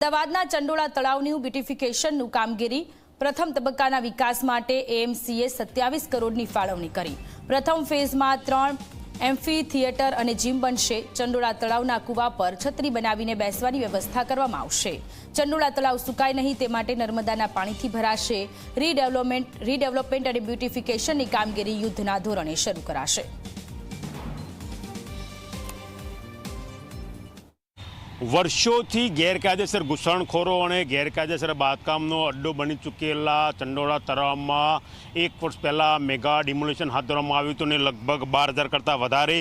અમદાવાદના ચંડોળા તળાવનું બ્યુટિફિકેશનનું કામગીરી પ્રથમ તબક્કાના વિકાસ માટે એએમસીએ 27 કરોડની ફાળવણી કરી। પ્રથમ ફેઝમાં 3 એમ્ફી થિયેટર અને જીમ બનશે। ચંડોળા તળાવના કૂવા પર છત્રી બનાવીને બેસવાની વ્યવસ્થા કરવામાં આવશે। ચંડોળા તળાવ સુકાય નહીં તે માટે નર્મદાના પાણીથી ભરાશે। રીડેવલપમેન્ટ અને બ્યુટિફિકેશનની કામગીરી યુદ્ધના ધોરણે શરૂ કરાશે। વર્ષોથી ગેરકાયદેસર ઘૂસણખોરો અને ગેરકાયદેસર બાંધકામનો અડ્ડો બની ચૂકેલા ચંડોળા તળાવમાં 1 વર્ષ પહેલાં મેગા ડિમોલિશન હાથ ધરવામાં આવ્યું હતું અને લગભગ 12,000 કરતાં વધારે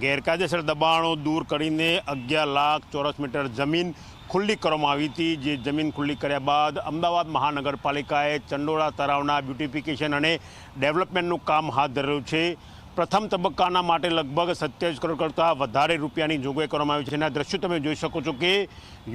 ગેરકાયદેસર દબાણો દૂર કરીને 11 લાખ ચોરસ મીટર જમીન ખુલ્લી કરવામાં આવી હતી। જે જમીન ખુલ્લી કર્યા બાદ અમદાવાદ મહાનગરપાલિકાએ ચંડોળા તળાવના બ્યુટિફિકેશન અને ડેવલપમેન્ટનું કામ હાથ ધરેલું છે। પ્રથમ તબક્કાના માટે લગભગ 27 કરોડ કરતાં વધારે રૂપિયાની જોગવાઈ કરવામાં આવી છે। એના દ્રશ્યો તમે જોઈ શકો છો કે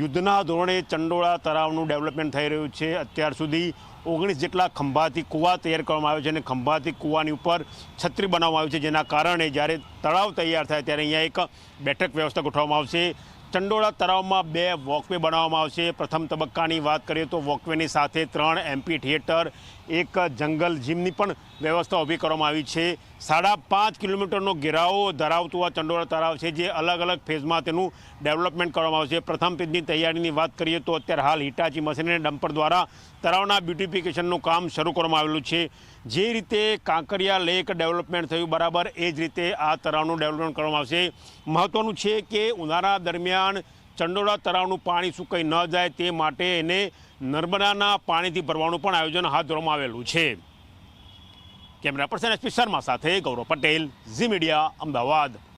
યુદ્ધના ધોરણે ચંડોળા તળાવનું ડેવલપમેન્ટ થઈ રહ્યું છે। અત્યાર સુધી 19 જેટલા ખંભાથી કૂવા તૈયાર કરવામાં આવે છે અને ખંભાથી કૂવાની ઉપર છત્રી બનાવવામાં આવી છે, જેના કારણે જ્યારે તળાવ તૈયાર થાય ત્યારે અહીંયા એક બેઠક વ્યવસ્થા ગોઠવવામાં આવશે। ચંડોળા તળાવમાં 2 વોકવે બનાવવામાં આવશે। પ્રથમ તબક્કાની વાત કરીએ તો વોકવેની સાથે 3 એમ્ફી થિયેટર, 1 જંગલ જીમની પણ વ્યવસ્થા ઊભી કરવામાં આવી છે। 5.5 કિલોમીટરનો ઘેરાવો ધરાવતું આ ચંડોળા તળાવ છે, જે અલગ અલગ ફેઝમાં તેનું ડેવલપમેન્ટ કરવામાં આવશે। પ્રથમ ફેઝની તૈયારીની વાત કરીએ તો અત્યારે હાલ હિટાચી મશીન અને ડમ્પર દ્વારા તળાવના બ્યુટિફિકેશનનું કામ શરૂ કરવામાં આવેલું છે। જે રીતે કાંકરિયા લેક ડેવલપમેન્ટ થયું બરાબર એ જ રીતે આ તળાવનું ડેવલપમેન્ટ કરવામાં આવશે। મહત્ત્વનું છે કે ઉનાળા દરમિયાન ચંડોળા તળાવનું પાણી સુકાઈ ન જાય તે માટે એને નર્મદાના પાણીથી ભરવાનું પણ આયોજન હાથ ધરવામાં આવેલું છે। કેમેરા પર્સન એસપી શર્મા સાથે ગૌરવ પટેલ, ઝી મીડિયા, અમદાવાદ।